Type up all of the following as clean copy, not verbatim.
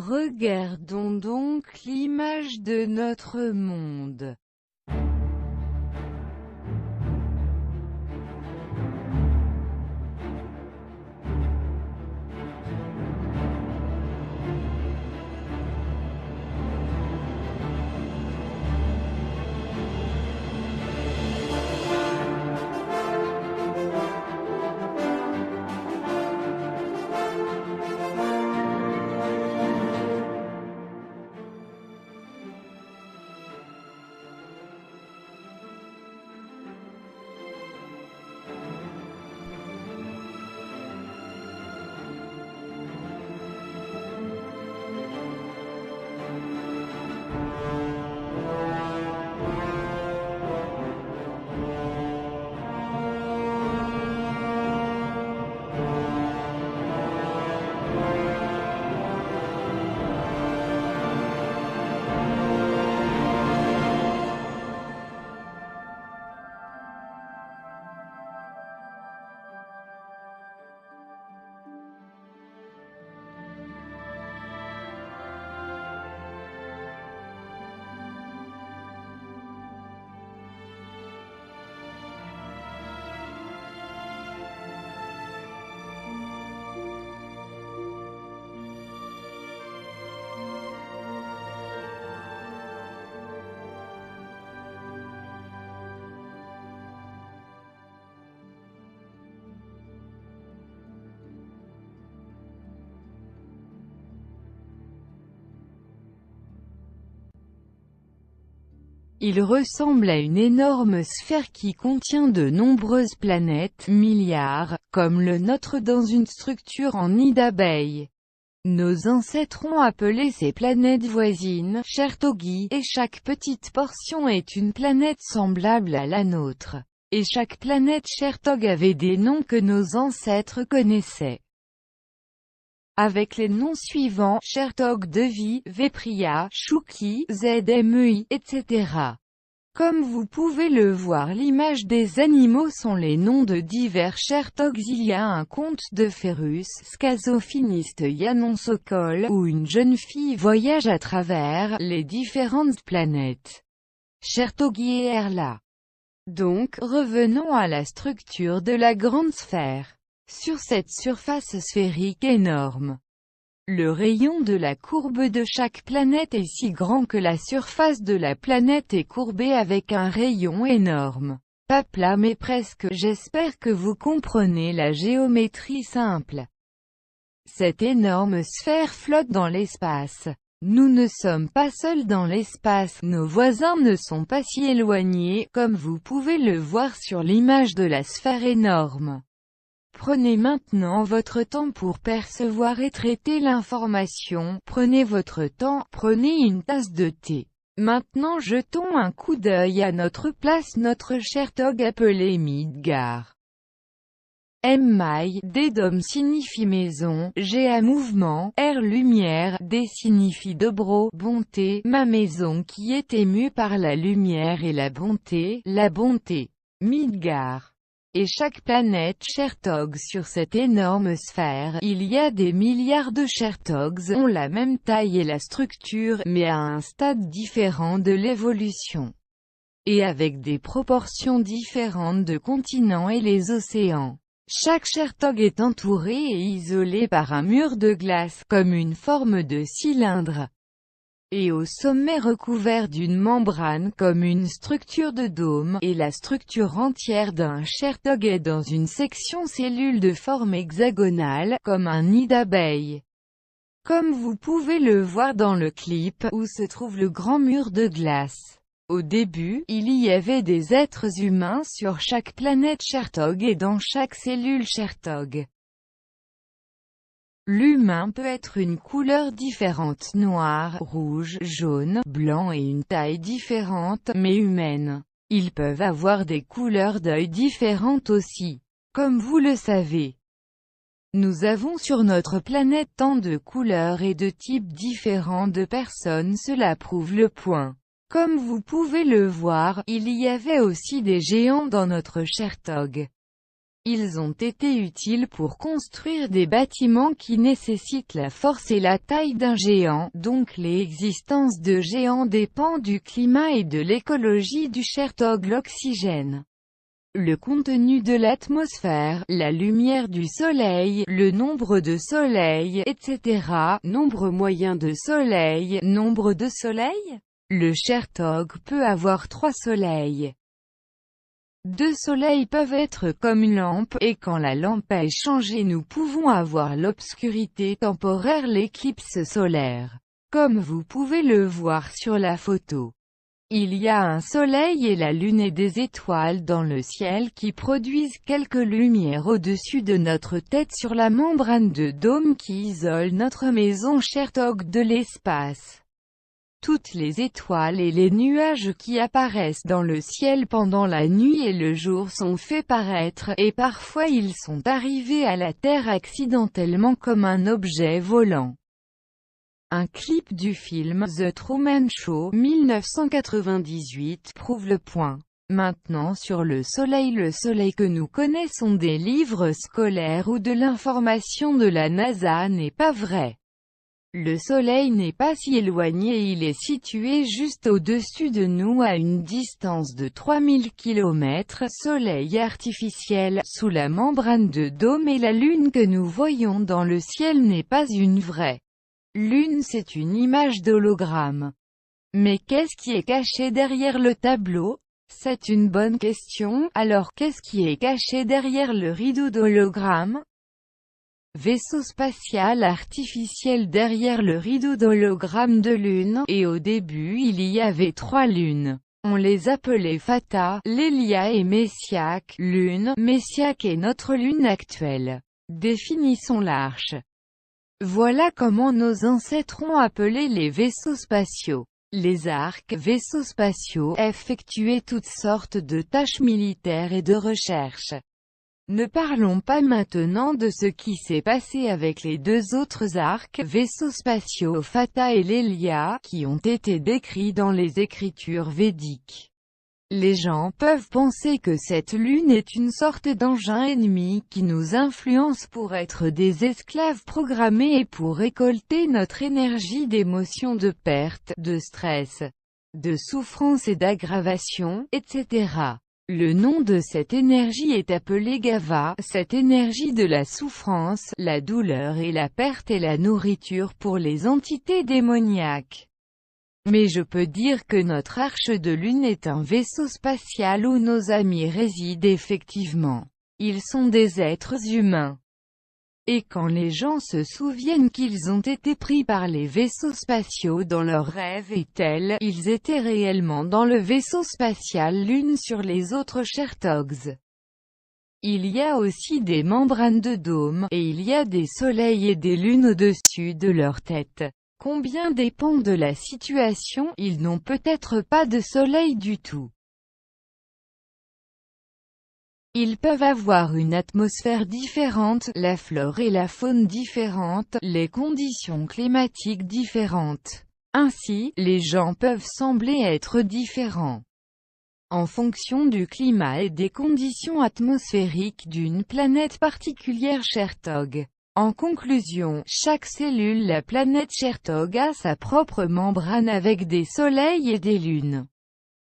Regardons donc l'image de notre monde. Il ressemble à une énorme sphère qui contient de nombreuses planètes, milliards, comme le nôtre dans une structure en nid d'abeilles. Nos ancêtres ont appelé ces planètes voisines, Chertogi, et chaque petite portion est une planète semblable à la nôtre. Et chaque planète Chertog avait des noms que nos ancêtres connaissaient. Avec les noms suivants, Chertog Devi, Vepria, Shuki, Zmei, etc. Comme vous pouvez le voir, l'image des animaux sont les noms de divers Chertogs. Il y a un conte de Phérus, schizophréniste Yanon Sokol, où une jeune fille voyage à travers les différentes planètes Chertogi et Erla. Donc, revenons à la structure de la grande sphère. Sur cette surface sphérique énorme, le rayon de la courbe de chaque planète est si grand que la surface de la planète est courbée avec un rayon énorme. Pas plat mais presque. J'espère que vous comprenez la géométrie simple. Cette énorme sphère flotte dans l'espace. Nous ne sommes pas seuls dans l'espace, nos voisins ne sont pas si éloignés, comme vous pouvez le voir sur l'image de la sphère énorme. Prenez maintenant votre temps pour percevoir et traiter l'information. Prenez votre temps, prenez une tasse de thé. Maintenant jetons un coup d'œil à notre place, notre Chertog appelé Midgar. M-Mai, D-Dom signifie maison, G-A mouvement, R lumière, D signifie dobro, bonté, ma maison qui est émue par la lumière et la bonté, Midgar. Et chaque planète Chertog sur cette énorme sphère, il y a des milliards de Chertogs, ont la même taille et la structure, mais à un stade différent de l'évolution. Et avec des proportions différentes de continents et les océans. Chaque Chertog est entouré et isolé par un mur de glace, comme une forme de cylindre. Et au sommet recouvert d'une membrane comme une structure de dôme, et la structure entière d'un Chertog est dans une section cellule de forme hexagonale, comme un nid d'abeille. Comme vous pouvez le voir dans le clip, où se trouve le grand mur de glace. Au début, il y avait des êtres humains sur chaque planète Chertog et dans chaque cellule Chertog. L'humain peut être une couleur différente, noir, rouge, jaune, blanc et une taille différente, mais humaine. Ils peuvent avoir des couleurs d'œil différentes aussi. Comme vous le savez, nous avons sur notre planète tant de couleurs et de types différents de personnes, cela prouve le point. Comme vous pouvez le voir, il y avait aussi des géants dans notre Chertog. Ils ont été utiles pour construire des bâtiments qui nécessitent la force et la taille d'un géant, donc l'existence de géants dépend du climat et de l'écologie du Chertog. L'oxygène, le contenu de l'atmosphère, la lumière du soleil, le nombre de soleils, etc. Nombre moyen de soleils. Nombre de soleils? Le Chertog peut avoir 3 soleils. 2 soleils peuvent être comme une lampe, et quand la lampe est changée nous pouvons avoir l'obscurité temporaire, l'éclipse solaire. Comme vous pouvez le voir sur la photo. Il y a un soleil et la lune et des étoiles dans le ciel qui produisent quelques lumières au-dessus de notre tête sur la membrane de dôme qui isole notre maison Chertog de l'espace. Toutes les étoiles et les nuages qui apparaissent dans le ciel pendant la nuit et le jour sont faits paraître, et parfois ils sont arrivés à la Terre accidentellement comme un objet volant. Un clip du film The Truman Show 1998 prouve le point. Maintenant sur le soleil que nous connaissons des livres scolaires ou de l'information de la NASA n'est pas vrai. Le soleil n'est pas si éloigné, il est situé juste au-dessus de nous à une distance de 3000 km, soleil artificiel, sous la membrane de dôme, et la lune que nous voyons dans le ciel n'est pas une vraie lune, c'est une image d'hologramme. Mais qu'est-ce qui est caché derrière le tableau? C'est une bonne question. Alors qu'est-ce qui est caché derrière le rideau d'hologramme? Vaisseau spatial artificiel derrière le rideau d'hologramme de lune, et au début il y avait 3 lunes. On les appelait Fata, Lélia et Messiac. Lune, Messiac est notre lune actuelle. Définissons l'arche. Voilà comment nos ancêtres ont appelé les vaisseaux spatiaux. Les arcs, vaisseaux spatiaux, effectuaient toutes sortes de tâches militaires et de recherche. Ne parlons pas maintenant de ce qui s'est passé avec les 2 autres arcs, vaisseaux spatiaux Fata et Lélia, qui ont été décrits dans les écritures védiques. Les gens peuvent penser que cette lune est une sorte d'engin ennemi qui nous influence pour être des esclaves programmés et pour récolter notre énergie d'émotions, de perte, de stress, de souffrance et d'aggravation, etc. Le nom de cette énergie est appelé Gava, cette énergie de la souffrance, la douleur et la perte est la nourriture pour les entités démoniaques. Mais je peux dire que notre arche de lune est un vaisseau spatial où nos amis résident effectivement. Ils sont des êtres humains. Et quand les gens se souviennent qu'ils ont été pris par les vaisseaux spatiaux dans leurs rêves et tels, ils étaient réellement dans le vaisseau spatial lune sur les autres Chertogs. Il y a aussi des membranes de dôme, et il y a des soleils et des lunes au-dessus de leur tête. Combien dépend de la situation, ils n'ont peut-être pas de soleil du tout. Ils peuvent avoir une atmosphère différente, la flore et la faune différentes, les conditions climatiques différentes. Ainsi, les gens peuvent sembler être différents en fonction du climat et des conditions atmosphériques d'une planète particulière Chertog. En conclusion, chaque cellule la planète Chertog a sa propre membrane avec des soleils et des lunes.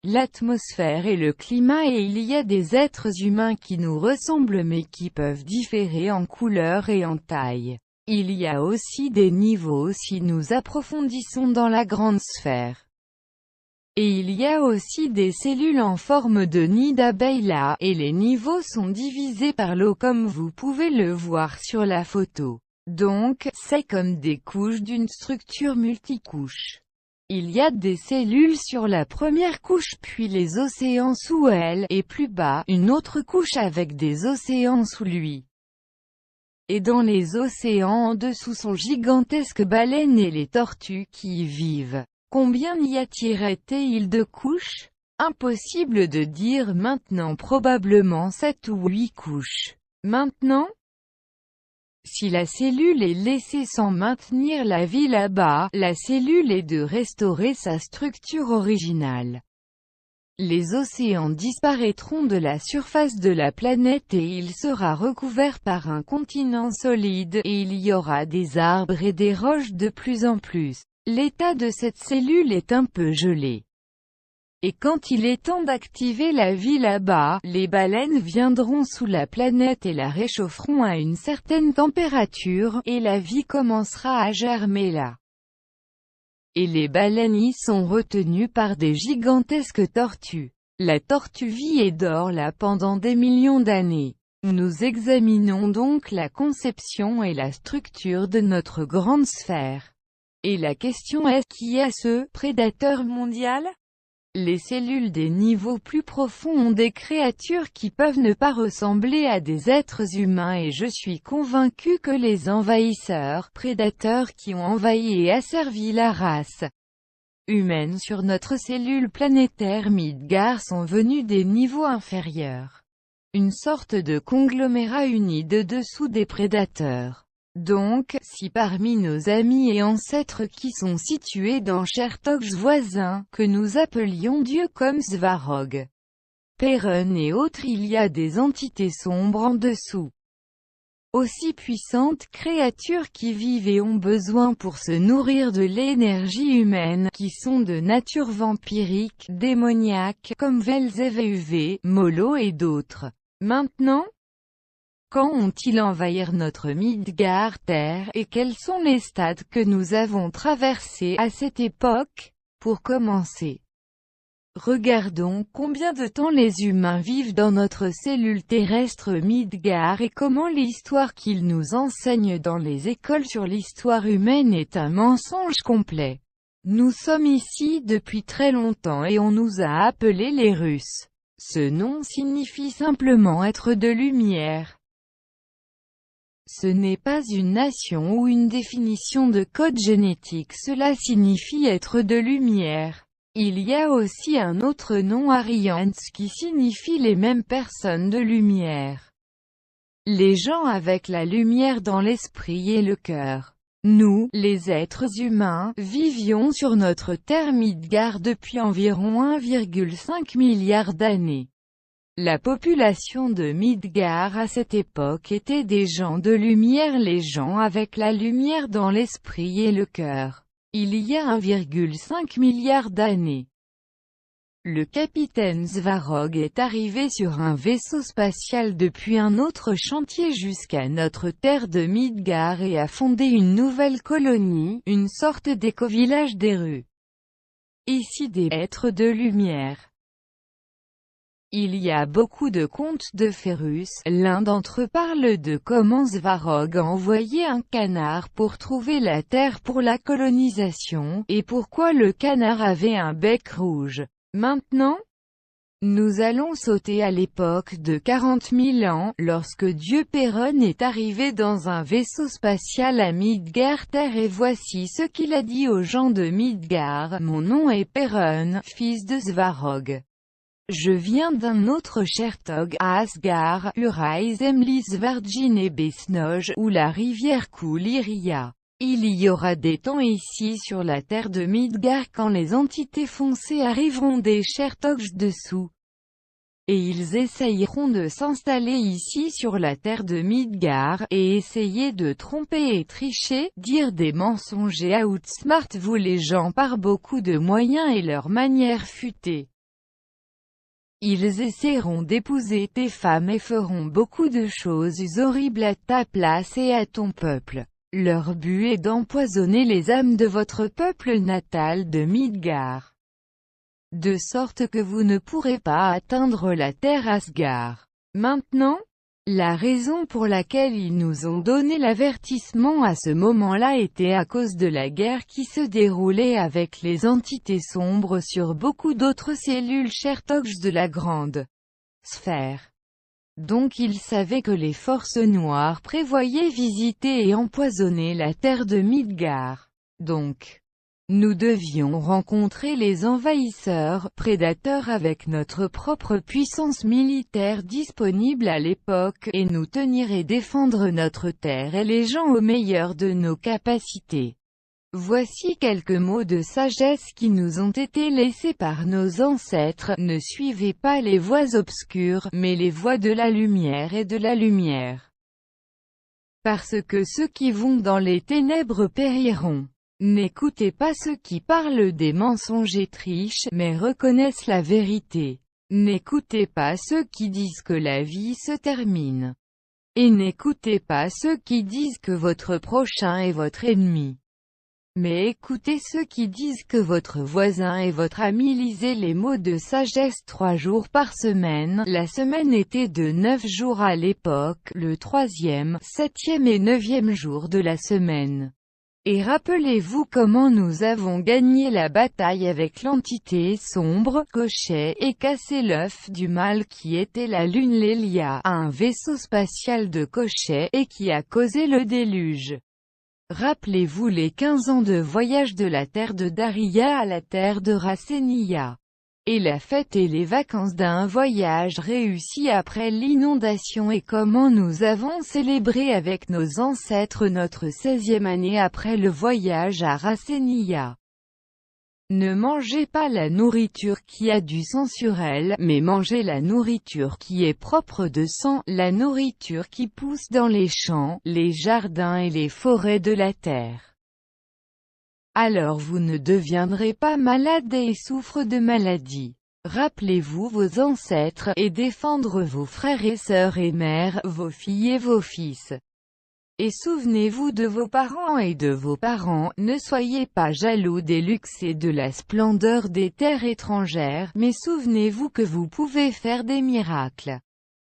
L'atmosphère et le climat, et il y a des êtres humains qui nous ressemblent mais qui peuvent différer en couleur et en taille. Il y a aussi des niveaux si nous approfondissons dans la grande sphère. Et il y a aussi des cellules en forme de nid d'abeille là, et les niveaux sont divisés par l'eau comme vous pouvez le voir sur la photo. Donc, c'est comme des couches d'une structure multicouche. Il y a des cellules sur la première couche puis les océans sous elle, et plus bas, une autre couche avec des océans sous lui. Et dans les océans en dessous sont gigantesques baleines et les tortues qui y vivent. Combien y a-t-il de couches? Impossible de dire maintenant, probablement 7 ou 8 couches. Maintenant, si la cellule est laissée sans maintenir la vie là-bas, la cellule est de restaurer sa structure originale. Les océans disparaîtront de la surface de la planète et il sera recouvert par un continent solide, et il y aura des arbres et des roches de plus en plus. L'état de cette cellule est un peu gelé. Et quand il est temps d'activer la vie là-bas, les baleines viendront sous la planète et la réchaufferont à une certaine température, et la vie commencera à germer là. Et les baleines y sont retenues par des gigantesques tortues. La tortue vit et dort là pendant des millions d'années. Nous examinons donc la conception et la structure de notre grande sphère. Et la question est, qui est ce prédateur mondial? Les cellules des niveaux plus profonds ont des créatures qui peuvent ne pas ressembler à des êtres humains et je suis convaincu que les envahisseurs, prédateurs qui ont envahi et asservi la race humaine sur notre cellule planétaire Midgard sont venus des niveaux inférieurs. Une sorte de conglomérat uni de dessous des prédateurs. Donc, si parmi nos amis et ancêtres qui sont situés dans Chertogs voisins, que nous appelions dieux comme Svarog, Perun et autres, il y a des entités sombres en dessous. Aussi puissantes créatures qui vivent et ont besoin pour se nourrir de l'énergie humaine, qui sont de nature vampirique, démoniaque, comme Velzevuv, Molo et d'autres. Maintenant, quand ont-ils envahir notre Midgard Terre, et quels sont les stades que nous avons traversés à cette époque? Pour commencer, regardons combien de temps les humains vivent dans notre cellule terrestre Midgard et comment l'histoire qu'ils nous enseignent dans les écoles sur l'histoire humaine est un mensonge complet. Nous sommes ici depuis très longtemps et on nous a appelés les Russes. Ce nom signifie simplement être de lumière. Ce n'est pas une nation ou une définition de code génétique, cela signifie être de lumière. Il y a aussi un autre nom Aryans qui signifie les mêmes personnes de lumière. Les gens avec la lumière dans l'esprit et le cœur. Nous, les êtres humains, vivions sur notre terre Midgard depuis environ 1,5 milliard d'années. La population de Midgard à cette époque était des gens de lumière, les gens avec la lumière dans l'esprit et le cœur. Il y a 1,5 milliard d'années. Le capitaine Svarog est arrivé sur un vaisseau spatial depuis un autre chantier jusqu'à notre terre de Midgard et a fondé une nouvelle colonie, une sorte d'éco-village des rues. Ici des êtres de lumière. Il y a beaucoup de contes de Férus, l'un d'entre eux parle de comment Svarog a envoyé un canard pour trouver la terre pour la colonisation, et pourquoi le canard avait un bec rouge. Maintenant, nous allons sauter à l'époque de 40 000 ans, lorsque Dieu Perun est arrivé dans un vaisseau spatial à Midgard Terre et voici ce qu'il a dit aux gens de Midgard. Mon nom est Perun, fils de Svarog. Je viens d'un autre Chertog, à Asgard, Urais Emlis Vargin et Besnoj, où la rivière coule Iria. Il y aura des temps ici sur la terre de Midgard quand les entités foncées arriveront des Chertogs dessous. Et ils essayeront de s'installer ici sur la terre de Midgard, et essayer de tromper et tricher, dire des mensonges et outsmart vous les gens par beaucoup de moyens et leur manière futée. Ils essaieront d'épouser tes femmes et feront beaucoup de choses horribles à ta place et à ton peuple. Leur but est d'empoisonner les âmes de votre peuple natal de Midgard. De sorte que vous ne pourrez pas atteindre la terre Asgard. Maintenant, la raison pour laquelle ils nous ont donné l'avertissement à ce moment-là était à cause de la guerre qui se déroulait avec les entités sombres sur beaucoup d'autres cellules Chertogs de la grande sphère. Donc ils savaient que les forces noires prévoyaient visiter et empoisonner la terre de Midgard. Donc, nous devions rencontrer les envahisseurs, prédateurs avec notre propre puissance militaire disponible à l'époque, et nous tenir et défendre notre terre et les gens au meilleur de nos capacités. Voici quelques mots de sagesse qui nous ont été laissés par nos ancêtres: ne suivez pas les voies obscures, mais les voies de la lumière et de la lumière. Parce que ceux qui vont dans les ténèbres périront. N'écoutez pas ceux qui parlent des mensonges et trichent, mais reconnaissent la vérité. N'écoutez pas ceux qui disent que la vie se termine. Et n'écoutez pas ceux qui disent que votre prochain est votre ennemi. Mais écoutez ceux qui disent que votre voisin est votre ami. Lisez les mots de sagesse 3 jours par semaine. La semaine était de 9 jours à l'époque, le 3e, 7e et 9e jour de la semaine. Et rappelez-vous comment nous avons gagné la bataille avec l'entité sombre, Cochet, et cassé l'œuf du mal qui était la lune Lélia, un vaisseau spatial de Cochet, et qui a causé le déluge. Rappelez-vous les 15 ans de voyage de la terre de Daria à la terre de Racenia. Et la fête et les vacances d'un voyage réussi après l'inondation et comment nous avons célébré avec nos ancêtres notre 16e année après le voyage à Racenia. Ne mangez pas la nourriture qui a du sang sur elle, mais mangez la nourriture qui est propre de sang, la nourriture qui pousse dans les champs, les jardins et les forêts de la terre. Alors vous ne deviendrez pas malade et souffre de maladie. Rappelez-vous vos ancêtres, et défendre vos frères et sœurs et mères, vos filles et vos fils. Et souvenez-vous de vos parents et de vos parents, ne soyez pas jaloux des luxes et de la splendeur des terres étrangères, mais souvenez-vous que vous pouvez faire des miracles.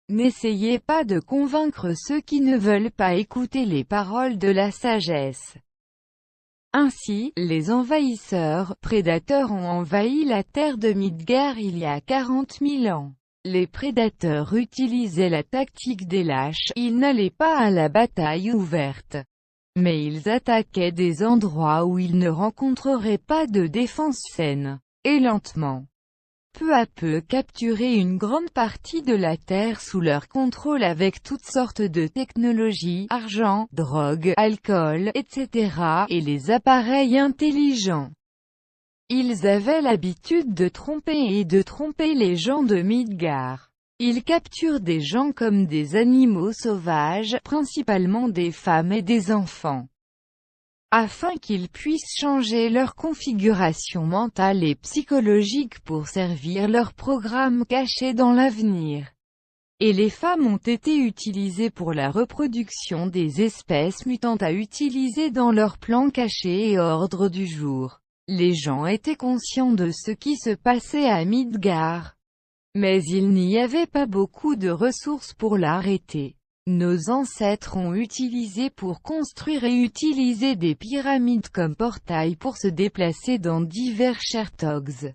N'essayez pas de convaincre ceux qui ne veulent pas écouter les paroles de la sagesse. Ainsi, les envahisseurs, prédateurs ont envahi la terre de Midgard il y a 40 000 ans. Les prédateurs utilisaient la tactique des lâches, ils n'allaient pas à la bataille ouverte. Mais ils attaquaient des endroits où ils ne rencontreraient pas de défense saine. Et lentement, peu à peu capturer une grande partie de la terre sous leur contrôle avec toutes sortes de technologies, argent, drogue, alcool, etc. et les appareils intelligents. Ils avaient l'habitude de tromper les gens de Midgard. Ils capturent des gens comme des animaux sauvages, principalement des femmes et des enfants, afin qu'ils puissent changer leur configuration mentale et psychologique pour servir leur programme caché dans l'avenir. Et les femmes ont été utilisées pour la reproduction des espèces mutantes à utiliser dans leurs plans cachés et ordre du jour. Les gens étaient conscients de ce qui se passait à Midgard. Mais il n'y avait pas beaucoup de ressources pour l'arrêter. Nos ancêtres ont utilisé pour construire et utiliser des pyramides comme portail pour se déplacer dans divers Chertogs.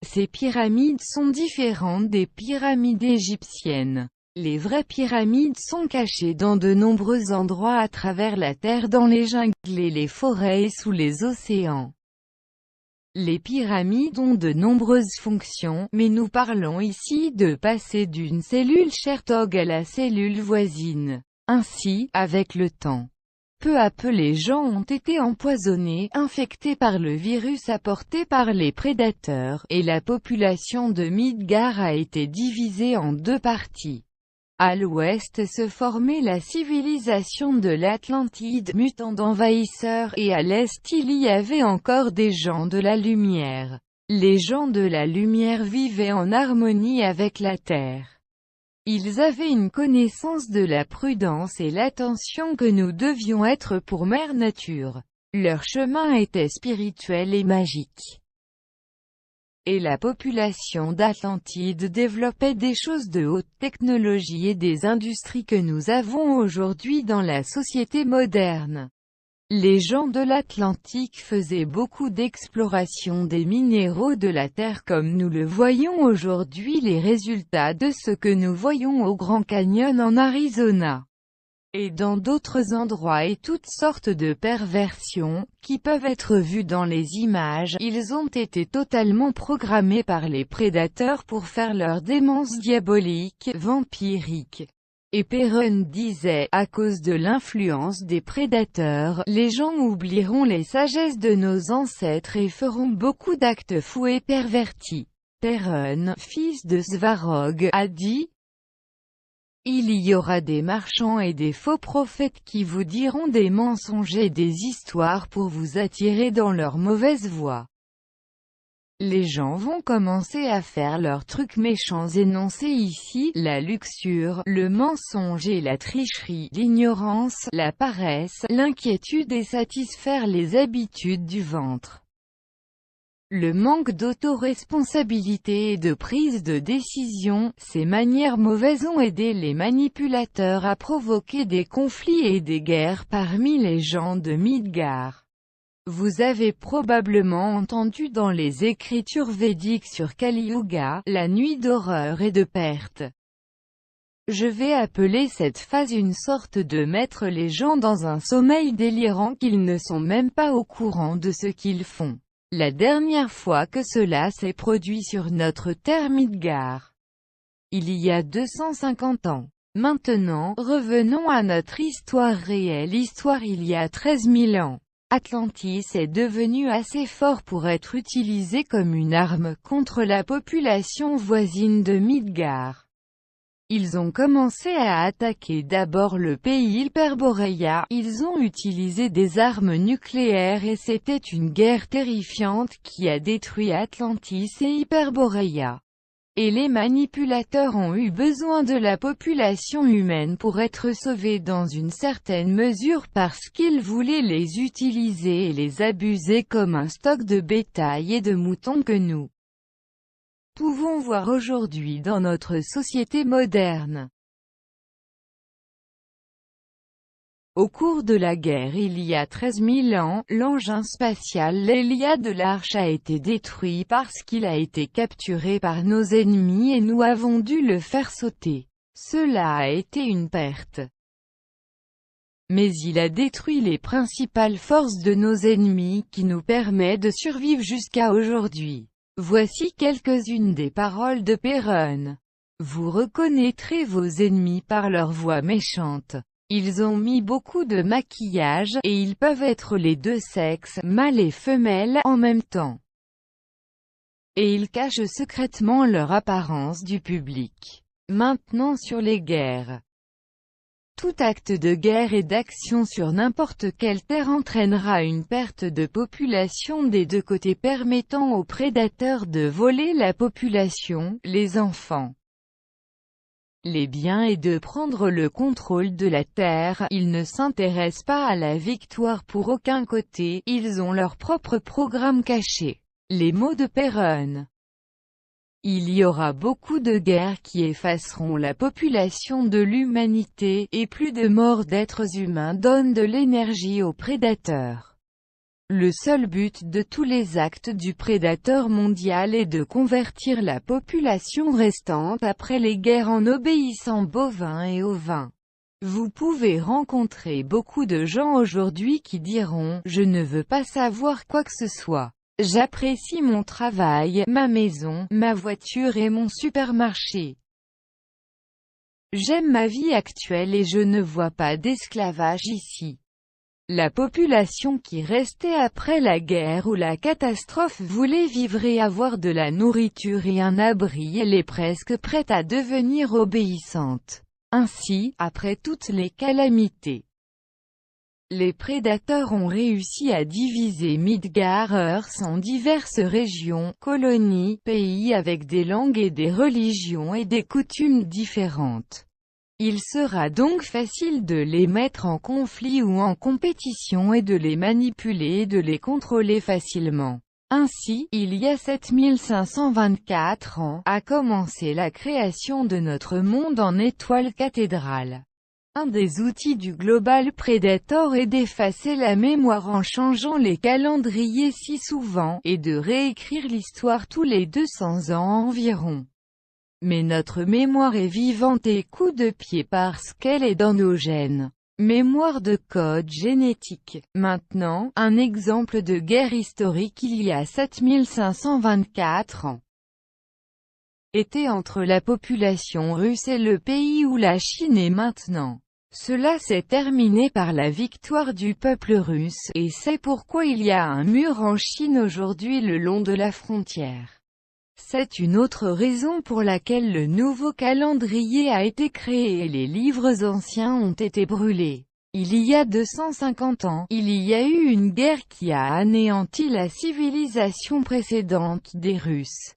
Ces pyramides sont différentes des pyramides égyptiennes. Les vraies pyramides sont cachées dans de nombreux endroits à travers la terre, dans les jungles et les forêts et sous les océans. Les pyramides ont de nombreuses fonctions, mais nous parlons ici de passer d'une cellule Chertog à la cellule voisine. Ainsi, avec le temps, peu à peu les gens ont été empoisonnés, infectés par le virus apporté par les prédateurs, et la population de Midgard a été divisée en 2 parties. À l'ouest se formait la civilisation de l'Atlantide, mutant d'envahisseurs, et à l'est il y avait encore des gens de la lumière. Les gens de la lumière vivaient en harmonie avec la terre. Ils avaient une connaissance de la prudence et l'attention que nous devions être pour Mère Nature. Leur chemin était spirituel et magique. Et la population d'Atlantide développait des choses de haute technologie et des industries que nous avons aujourd'hui dans la société moderne. Les gens de l'Atlantique faisaient beaucoup d'exploration des minéraux de la Terre comme nous le voyons aujourd'hui, les résultats de ce que nous voyons au Grand Canyon en Arizona et dans d'autres endroits, et toutes sortes de perversions, qui peuvent être vues dans les images. Ils ont été totalement programmés par les prédateurs pour faire leur démence diabolique, vampirique. Et Perun disait, à cause de l'influence des prédateurs, les gens oublieront les sagesses de nos ancêtres et feront beaucoup d'actes fous et pervertis. Perun, fils de Svarog, a dit: il y aura des marchands et des faux prophètes qui vous diront des mensonges et des histoires pour vous attirer dans leur mauvaise voie. Les gens vont commencer à faire leurs trucs méchants énoncés ici, la luxure, le mensonge et la tricherie, l'ignorance, la paresse, l'inquiétude et satisfaire les habitudes du ventre. Le manque d'autoresponsabilité et de prise de décision, ces manières mauvaises ont aidé les manipulateurs à provoquer des conflits et des guerres parmi les gens de Midgard. Vous avez probablement entendu dans les écritures védiques sur Kali Yuga, la nuit d'horreur et de perte. Je vais appeler cette phase une sorte de mettre les gens dans un sommeil délirant qu'ils ne sont même pas au courant de ce qu'ils font. La dernière fois que cela s'est produit sur notre terre Midgard, il y a 250 ans. Maintenant, revenons à notre histoire réelle. Il y a 13 000 ans. Atlantis est devenu assez fort pour être utilisé comme une arme contre la population voisine de Midgard. Ils ont commencé à attaquer d'abord le pays Hyperborea, ils ont utilisé des armes nucléaires et c'était une guerre terrifiante qui a détruit Atlantis et Hyperborea. Et les manipulateurs ont eu besoin de la population humaine pour être sauvés dans une certaine mesure parce qu'ils voulaient les utiliser et les abuser comme un stock de bétail et de moutons que nous pouvons voir aujourd'hui dans notre société moderne. Au cours de la guerre il y a 13 000 ans, l'engin spatial l'Hélia de l'Arche a été détruit parce qu'il a été capturé par nos ennemis et nous avons dû le faire sauter. Cela a été une perte. Mais il a détruit les principales forces de nos ennemis qui nous permet de survivre jusqu'à aujourd'hui. Voici quelques-unes des paroles de Perun. Vous reconnaîtrez vos ennemis par leur voix méchante. Ils ont mis beaucoup de maquillage, et ils peuvent être les deux sexes, mâle et femelle, en même temps. Et ils cachent secrètement leur apparence du public. Maintenant sur les guerres. Tout acte de guerre et d'action sur n'importe quelle terre entraînera une perte de population des deux côtés permettant aux prédateurs de voler la population, les enfants, les biens et de prendre le contrôle de la terre. Ils ne s'intéressent pas à la victoire pour aucun côté, ils ont leur propre programme caché. Les mots de Perun. Il y aura beaucoup de guerres qui effaceront la population de l'humanité, et plus de morts d'êtres humains donnent de l'énergie aux prédateurs. Le seul but de tous les actes du prédateur mondial est de convertir la population restante après les guerres en obéissants bovins et ovins. Vous pouvez rencontrer beaucoup de gens aujourd'hui qui diront « Je ne veux pas savoir quoi que ce soit. J'apprécie mon travail, ma maison, ma voiture et mon supermarché. J'aime ma vie actuelle et je ne vois pas d'esclavage ici. » La population qui restait après la guerre ou la catastrophe voulait vivre et avoir de la nourriture et un abri. Elle est presque prête à devenir obéissante. Ainsi, après toutes les calamités, les prédateurs ont réussi à diviser Midgard-earth en diverses régions, colonies, pays avec des langues et des religions et des coutumes différentes. Il sera donc facile de les mettre en conflit ou en compétition et de les manipuler et de les contrôler facilement. Ainsi, il y a 7524 ans, a commencé la création de notre monde en étoile cathédrale. Un des outils du Global Predator est d'effacer la mémoire en changeant les calendriers si souvent, et de réécrire l'histoire tous les 200 ans environ. Mais notre mémoire est vivante et coup de pied parce qu'elle est dans nos gènes. Mémoire de code génétique. Maintenant, un exemple de guerre historique il y a 7524 ans. était entre la population russe et le pays où la Chine est maintenant. Cela s'est terminé par la victoire du peuple russe, et c'est pourquoi il y a un mur en Chine aujourd'hui le long de la frontière. C'est une autre raison pour laquelle le nouveau calendrier a été créé et les livres anciens ont été brûlés. Il y a 250 ans, il y a eu une guerre qui a anéanti la civilisation précédente des Russes.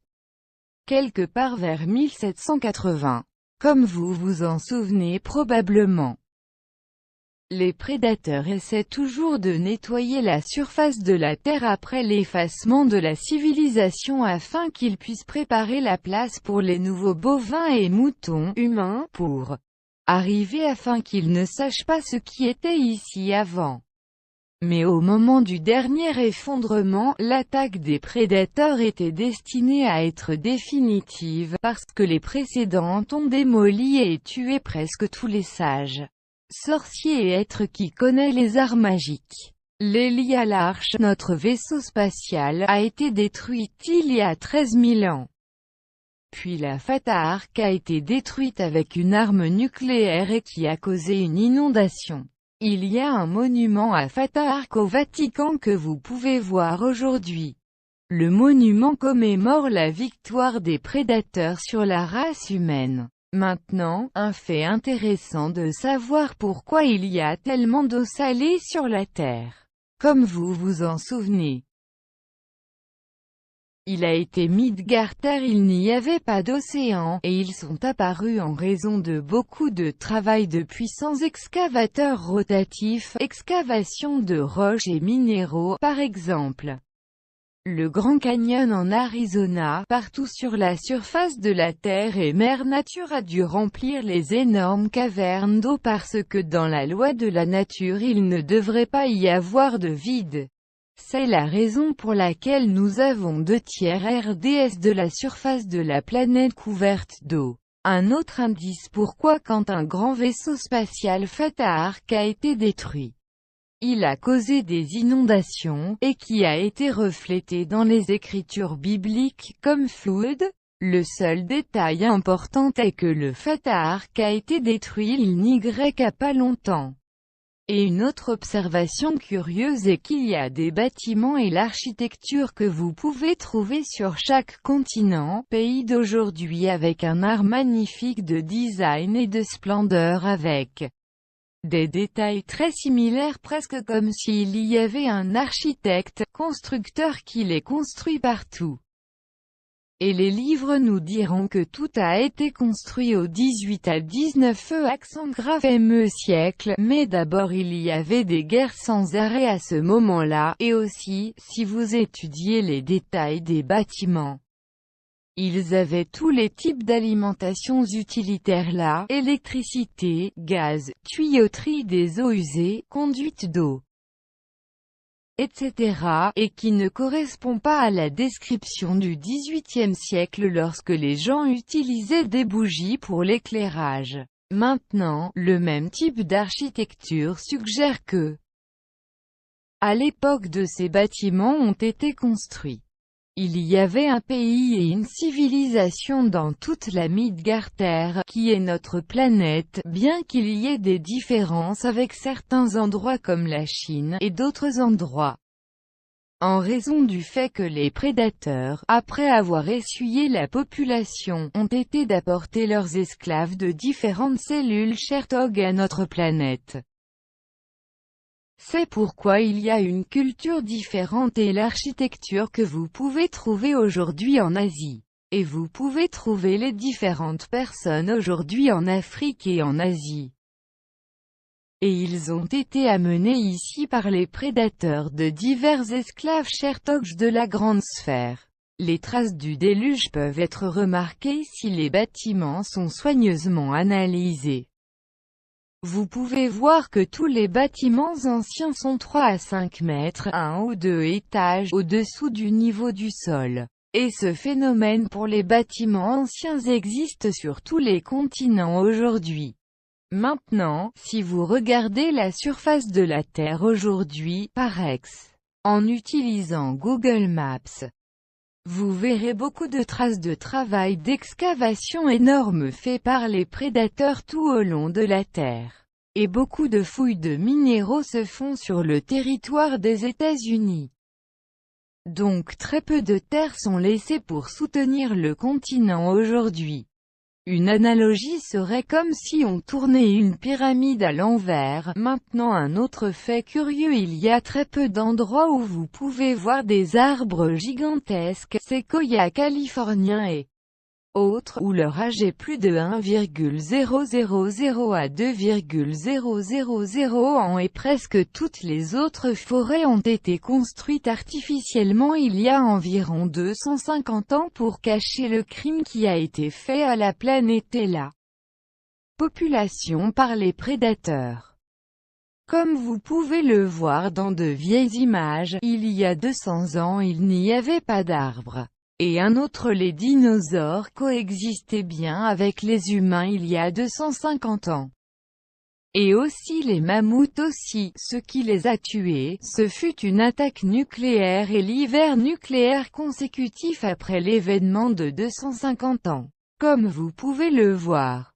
Quelque part vers 1780. Comme vous vous en souvenez probablement. Les prédateurs essaient toujours de nettoyer la surface de la Terre après l'effacement de la civilisation afin qu'ils puissent préparer la place pour les nouveaux bovins et moutons humains pour arriver afin qu'ils ne sachent pas ce qui était ici avant. Mais au moment du dernier effondrement, l'attaque des prédateurs était destinée à être définitive parce que les précédentes ont démoli et tué presque tous les sages, sorciers et êtres qui connaissent les arts magiques. L'Elia l'Arche, notre vaisseau spatial, a été détruite il y a 13 000 ans. Puis la Fata Ark a été détruite avec une arme nucléaire et qui a causé une inondation. Il y a un monument à Fata Ark au Vatican que vous pouvez voir aujourd'hui. Le monument commémore la victoire des prédateurs sur la race humaine. Maintenant, un fait intéressant de savoir pourquoi il y a tellement d'eau salée sur la Terre. Comme vous vous en souvenez. Il a été Midgarter, il n'y avait pas d'océan, et ils sont apparus en raison de beaucoup de travail de puissants excavateurs rotatifs, excavation de roches et minéraux, par exemple. Le Grand Canyon en Arizona, partout sur la surface de la Terre et Mère Nature a dû remplir les énormes cavernes d'eau parce que dans la loi de la nature il ne devrait pas y avoir de vide. C'est la raison pour laquelle nous avons 2/3 RDS de la surface de la planète couverte d'eau. Un autre indice pourquoi quand un grand vaisseau spatial Fata Ark a été détruit. Il a causé des inondations, et qui a été reflété dans les écritures bibliques, comme flood. Le seul détail important est que le Fata Ark a été détruit il n'y a pas longtemps. Et une autre observation curieuse est qu'il y a des bâtiments et l'architecture que vous pouvez trouver sur chaque continent, pays d'aujourd'hui avec un art magnifique de design et de splendeur avec des détails très similaires presque comme s'il y avait un architecte, constructeur qui les construit partout. Et les livres nous diront que tout a été construit au 18 à 19e siècle, mais d'abord il y avait des guerres sans arrêt à ce moment-là, et aussi, si vous étudiez les détails des bâtiments. Ils avaient tous les types d'alimentations utilitaires là, électricité, gaz, tuyauterie des eaux usées, conduite d'eau, etc., et qui ne correspond pas à la description du XVIIIe siècle lorsque les gens utilisaient des bougies pour l'éclairage. Maintenant, le même type d'architecture suggère que, à l'époque de ces bâtiments ont été construits. Il y avait un pays et une civilisation dans toute la Midgarter, qui est notre planète, bien qu'il y ait des différences avec certains endroits comme la Chine, et d'autres endroits. En raison du fait que les prédateurs, après avoir essuyé la population, ont été d'apporter leurs esclaves de différentes cellules Chertog à notre planète. C'est pourquoi il y a une culture différente et l'architecture que vous pouvez trouver aujourd'hui en Asie. Et vous pouvez trouver les différentes personnes aujourd'hui en Afrique et en Asie. Et ils ont été amenés ici par les prédateurs de divers esclaves Chertogs de la grande sphère. Les traces du déluge peuvent être remarquées si les bâtiments sont soigneusement analysés. Vous pouvez voir que tous les bâtiments anciens sont 3 à 5 mètres, 1 ou 2 étages, au-dessous du niveau du sol. Et ce phénomène pour les bâtiments anciens existe sur tous les continents aujourd'hui. Maintenant, si vous regardez la surface de la Terre aujourd'hui, par ex, en utilisant Google Maps, Vous verrez beaucoup de traces de travail d'excavation énorme fait par les prédateurs tout au long de la Terre. Et beaucoup de fouilles de minéraux se font sur le territoire des États-Unis. Donc très peu de terres sont laissées pour soutenir le continent aujourd'hui. Une analogie serait comme si on tournait une pyramide à l'envers. Maintenant, un autre fait curieux, il y a très peu d'endroits où vous pouvez voir des arbres gigantesques, séquoias californiens et autres, où leur âge est plus de 1,000 à 2,000 ans, et presque toutes les autres forêts ont été construites artificiellement il y a environ 250 ans pour cacher le crime qui a été fait à la planète et la population par les prédateurs. Comme vous pouvez le voir dans de vieilles images, il y a 200 ans il n'y avait pas d'arbres. Et un autre, les dinosaures coexistaient bien avec les humains il y a 250 ans. Et aussi les mammouths aussi, ce qui les a tués, ce fut une attaque nucléaire et l'hiver nucléaire consécutif après l'événement de 250 ans. Comme vous pouvez le voir,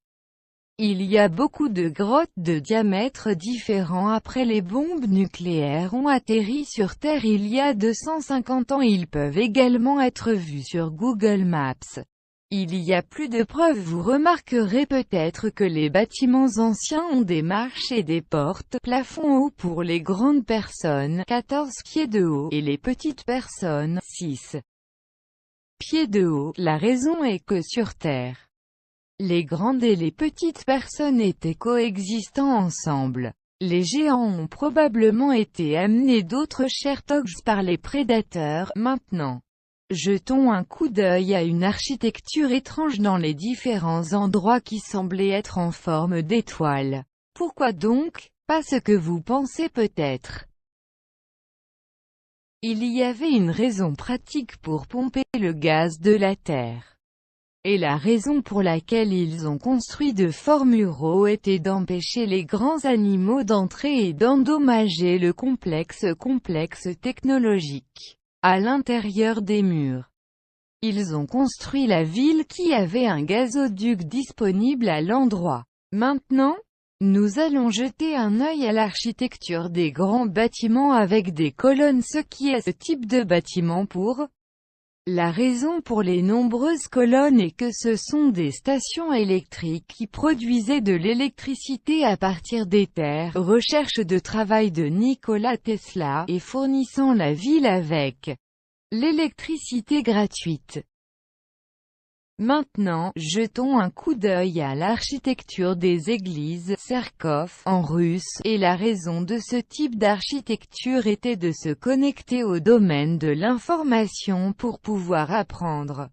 il y a beaucoup de grottes de diamètres différents après les bombes nucléaires ont atterri sur Terre il y a 250 ans. Ils peuvent également être vus sur Google Maps. Il y a plus de preuves. Vous remarquerez peut-être que les bâtiments anciens ont des marches et des portes, plafond haut pour les grandes personnes, 14 pieds de haut, et les petites personnes, 6 pieds de haut. La raison est que sur Terre, les grandes et les petites personnes étaient coexistants ensemble. Les géants ont probablement été amenés d'autres Chertogs par les prédateurs. Maintenant, jetons un coup d'œil à une architecture étrange dans les différents endroits qui semblaient être en forme d'étoile. Pourquoi donc? Pas ce que vous pensez peut-être. Il y avait une raison pratique pour pomper le gaz de la Terre. Et la raison pour laquelle ils ont construit de forts muraux était d'empêcher les grands animaux d'entrer et d'endommager le complexe technologique à l'intérieur des murs. Ils ont construit la ville qui avait un gazoduc disponible à l'endroit. Maintenant, nous allons jeter un œil à l'architecture des grands bâtiments avec des colonnes. Ce qui est ce type de bâtiment pour la raison pour les nombreuses colonnes est que ce sont des stations électriques qui produisaient de l'électricité à partir des terres, recherche de travail de Nikola Tesla, et fournissant la ville avec l'électricité gratuite. Maintenant, jetons un coup d'œil à l'architecture des églises, Tserkov, en russe, et la raison de ce type d'architecture était de se connecter au domaine de l'information pour pouvoir apprendre,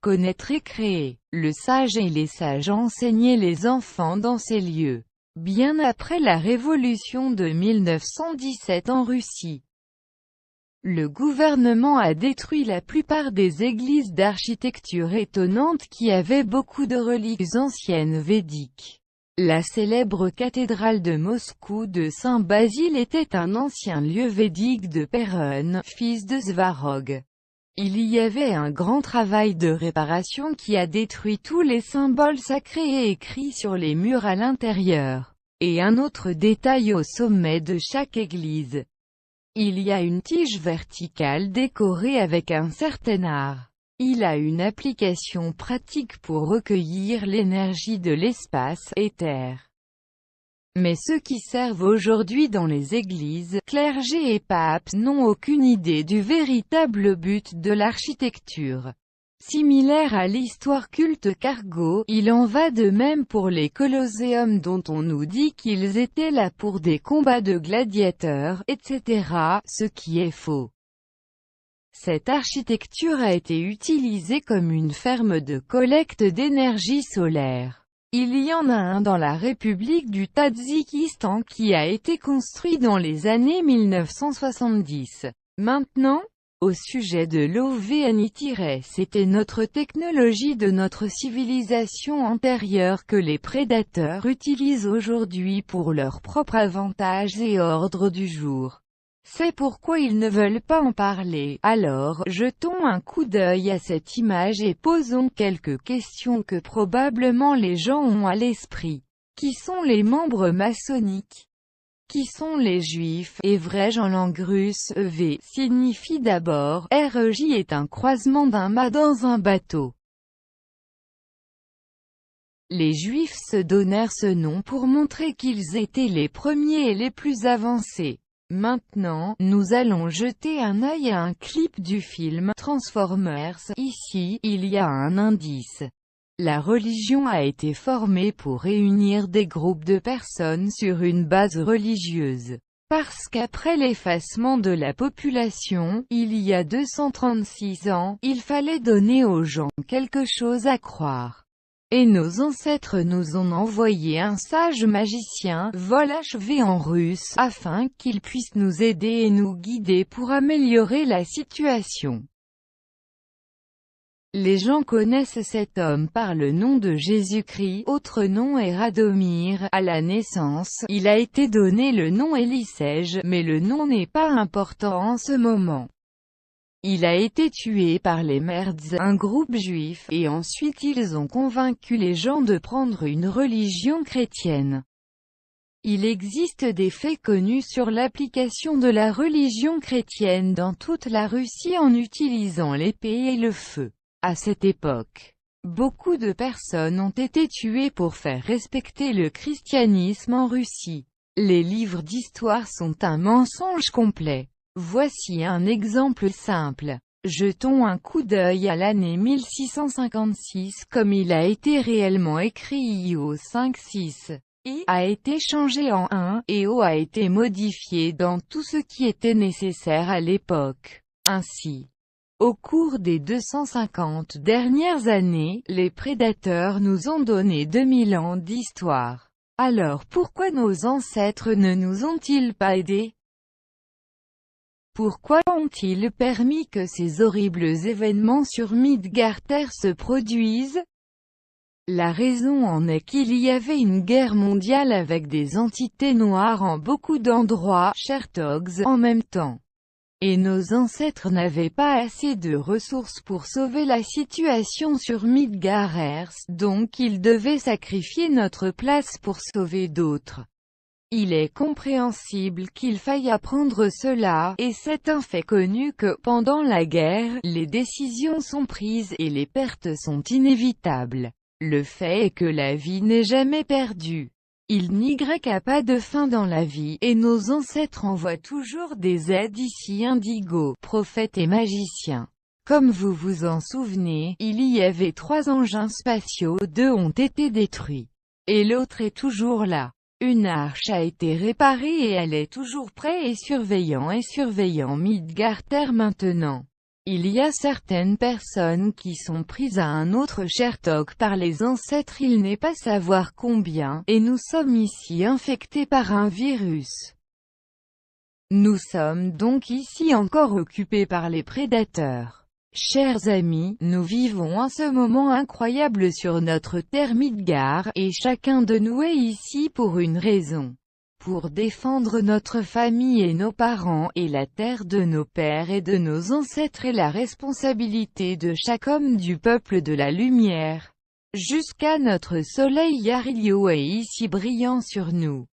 connaître et créer. Le sage et les sages enseignaient les enfants dans ces lieux. Bien après la révolution de 1917 en Russie, le gouvernement a détruit la plupart des églises d'architecture étonnante qui avaient beaucoup de reliques anciennes védiques. La célèbre cathédrale de Moscou de Saint-Basile était un ancien lieu védique de Perun, fils de Svarog. Il y avait un grand travail de réparation qui a détruit tous les symboles sacrés et écrits sur les murs à l'intérieur. Et un autre détail au sommet de chaque église. Il y a une tige verticale décorée avec un certain art. Il a une application pratique pour recueillir l'énergie de l'espace, éther. Mais ceux qui servent aujourd'hui dans les églises, clergés et papes, n'ont aucune idée du véritable but de l'architecture. Similaire à l'histoire culte cargo, il en va de même pour les colosséums dont on nous dit qu'ils étaient là pour des combats de gladiateurs, etc., ce qui est faux. Cette architecture a été utilisée comme une ferme de collecte d'énergie solaire. Il y en a un dans la République du Tadjikistan qui a été construit dans les années 1970. Maintenant, au sujet de l'OVNI- c'était notre technologie de notre civilisation antérieure que les prédateurs utilisent aujourd'hui pour leur propre avantage et ordre du jour. C'est pourquoi ils ne veulent pas en parler. Alors, jetons un coup d'œil à cette image et posons quelques questions que probablement les gens ont à l'esprit. Qui sont les membres maçonniques? Qui sont les Juifs? Évrej en langue russe, EV, signifie d'abord, REJ est un croisement d'un mât dans un bateau. Les Juifs se donnèrent ce nom pour montrer qu'ils étaient les premiers et les plus avancés. Maintenant, nous allons jeter un œil à un clip du film Transformers. Ici, il y a un indice. La religion a été formée pour réunir des groupes de personnes sur une base religieuse. Parce qu'après l'effacement de la population, il y a 236 ans, il fallait donner aux gens quelque chose à croire. Et nos ancêtres nous ont envoyé un sage magicien, Volachv en russe, afin qu'il puisse nous aider et nous guider pour améliorer la situation. Les gens connaissent cet homme par le nom de Jésus-Christ, autre nom est Radomir. À la naissance, il a été donné le nom Élisej, mais le nom n'est pas important en ce moment. Il a été tué par les Merds, un groupe juif, et ensuite ils ont convaincu les gens de prendre une religion chrétienne. Il existe des faits connus sur l'application de la religion chrétienne dans toute la Russie en utilisant l'épée et le feu. À cette époque, beaucoup de personnes ont été tuées pour faire respecter le christianisme en Russie. Les livres d'histoire sont un mensonge complet. Voici un exemple simple. Jetons un coup d'œil à l'année 1656 comme il a été réellement écrit. IO 5-6. I a été changé en 1, et O a été modifié dans tout ce qui était nécessaire à l'époque. Ainsi, au cours des 250 dernières années, les prédateurs nous ont donné 2000 ans d'histoire. Alors pourquoi nos ancêtres ne nous ont-ils pas aidés? Pourquoi ont-ils permis que ces horribles événements sur Midgard-Terre se produisent? La raison en est qu'il y avait une guerre mondiale avec des entités noires en beaucoup d'endroits, Chertogs, en même temps. Et nos ancêtres n'avaient pas assez de ressources pour sauver la situation sur Midgard-Earth, donc ils devaient sacrifier notre place pour sauver d'autres. Il est compréhensible qu'il faille apprendre cela, et c'est un fait connu que, pendant la guerre, les décisions sont prises et les pertes sont inévitables. Le fait est que la vie n'est jamais perdue. Il n'y a pas de fin dans la vie, et nos ancêtres envoient toujours des aides ici Indigo, prophètes et magiciens. Comme vous vous en souvenez, il y avait 3 engins spatiaux, 2 ont été détruits. Et l'autre est toujours là. Une arche a été réparée et elle est toujours prête et surveillant Midgard-Terre maintenant. Il y a certaines personnes qui sont prises à un autre Chertok par les ancêtres il n'est pas savoir combien, et nous sommes ici infectés par un virus. Nous sommes donc ici encore occupés par les prédateurs. Chers amis, nous vivons en ce moment incroyable sur notre terre Midgard, et chacun de nous est ici pour une raison. Pour défendre notre famille et nos parents, et la terre de nos pères et de nos ancêtres est la responsabilité de chaque homme du peuple de la lumière. Jusqu'à notre soleil Yarilio est ici brillant sur nous.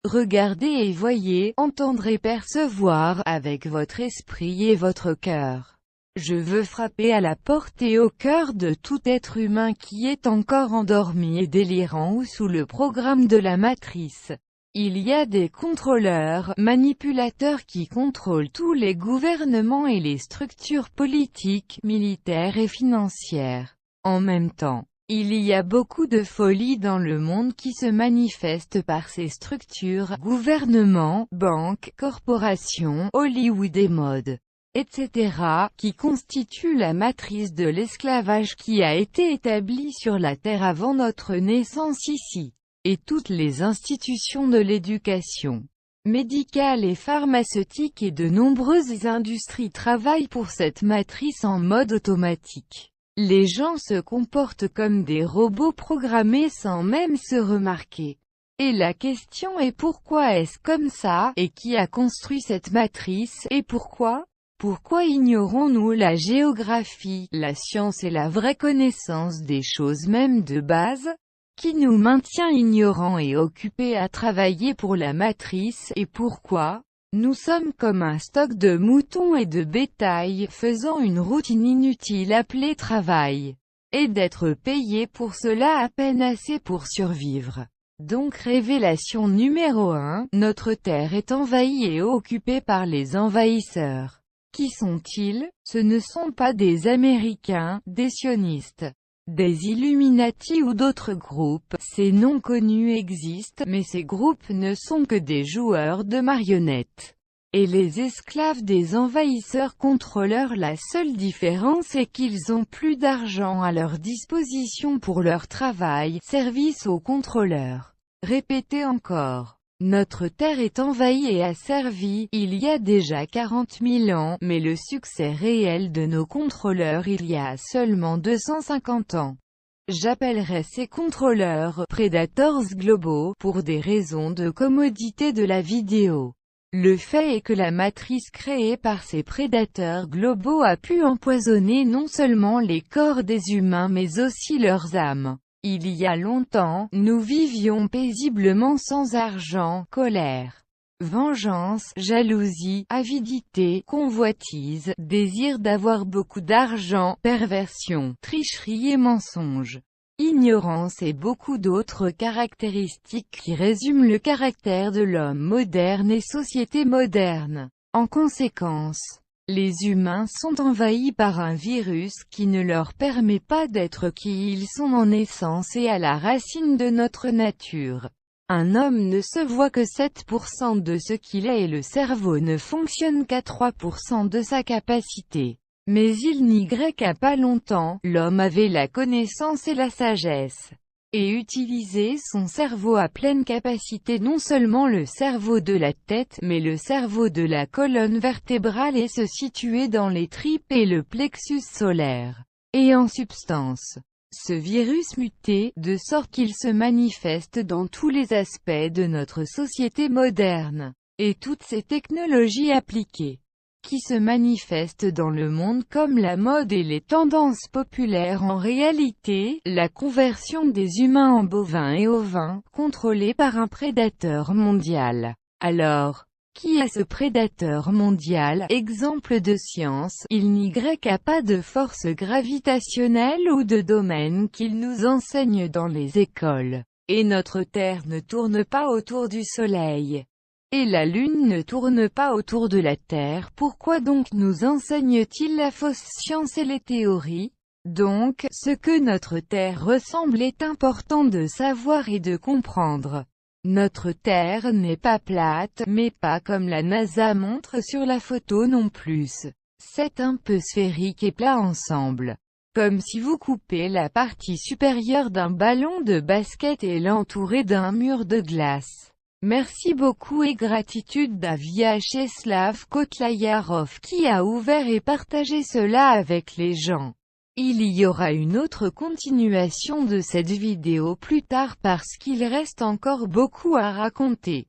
Regardez et voyez, entendrez percevoir, avec votre esprit et votre cœur. Je veux frapper à la porte et au cœur de tout être humain qui est encore endormi et délirant ou sous le programme de la matrice. Il y a des contrôleurs, manipulateurs qui contrôlent tous les gouvernements et les structures politiques, militaires et financières. En même temps, il y a beaucoup de folie dans le monde qui se manifeste par ces structures, gouvernements, banques, corporations, Hollywood et mode, etc., qui constituent la matrice de l'esclavage qui a été établie sur la Terre avant notre naissance ici. Et toutes les institutions de l'éducation médicale et pharmaceutique et de nombreuses industries travaillent pour cette matrice en mode automatique. Les gens se comportent comme des robots programmés sans même se remarquer. Et la question est pourquoi est-ce comme ça, et qui a construit cette matrice, et pourquoi? Pourquoi ignorons-nous la géographie, la science et la vraie connaissance des choses même de base? Qui nous maintient ignorants et occupés à travailler pour la matrice, et pourquoi? Nous sommes comme un stock de moutons et de bétail, faisant une routine inutile appelée travail. Et d'être payés pour cela à peine assez pour survivre. Donc révélation numéro 1, notre Terre est envahie et occupée par les envahisseurs. Qui sont-ils? Ce ne sont pas des Américains, des sionistes, des Illuminati ou d'autres groupes. Ces noms connus existent, mais ces groupes ne sont que des joueurs de marionnettes. Et les esclaves des envahisseurs contrôleurs. La seule différence est qu'ils ont plus d'argent à leur disposition pour leur travail, service aux contrôleurs. Répétez encore. Notre Terre est envahie et asservie, il y a déjà 40 000 ans, mais le succès réel de nos contrôleurs il y a seulement 250 ans. J'appellerais ces contrôleurs « prédateurs globaux » pour des raisons de commodité de la vidéo. Le fait est que la matrice créée par ces prédateurs globaux a pu empoisonner non seulement les corps des humains mais aussi leurs âmes. Il y a longtemps, nous vivions paisiblement sans argent, colère, vengeance, jalousie, avidité, convoitise, désir d'avoir beaucoup d'argent, perversion, tricherie et mensonge, ignorance et beaucoup d'autres caractéristiques qui résument le caractère de l'homme moderne et société moderne. En conséquence, les humains sont envahis par un virus qui ne leur permet pas d'être qui ils sont en essence et à la racine de notre nature. Un homme ne se voit que 7% de ce qu'il est et le cerveau ne fonctionne qu'à 3% de sa capacité. Mais il n'y a pas longtemps, l'homme avait la connaissance et la sagesse. Et utilisait son cerveau à pleine capacité, non seulement le cerveau de la tête, mais le cerveau de la colonne vertébrale et se situait dans les tripes et le plexus solaire. Et en substance, ce virus muté, de sorte qu'il se manifeste dans tous les aspects de notre société moderne, et toutes ces technologies appliquées, qui se manifestent dans le monde comme la mode et les tendances populaires. En réalité, la conversion des humains en bovins et ovins, contrôlée par un prédateur mondial. Alors, qui est ce prédateur mondial? Exemple de science, il n'y a pas de force gravitationnelle ou de domaine qu'il nous enseigne dans les écoles. Et notre Terre ne tourne pas autour du Soleil. Et la Lune ne tourne pas autour de la Terre. Pourquoi donc nous enseigne-t-il la fausse science et les théories? Donc, ce que notre Terre ressemble est important de savoir et de comprendre. Notre Terre n'est pas plate, mais pas comme la NASA montre sur la photo non plus. C'est un peu sphérique et plat ensemble. Comme si vous coupez la partie supérieure d'un ballon de basket et l'entourez d'un mur de glace. Merci beaucoup et gratitude à Vyacheslav Kotlayarov qui a ouvert et partagé cela avec les gens. Il y aura une autre continuation de cette vidéo plus tard parce qu'il reste encore beaucoup à raconter.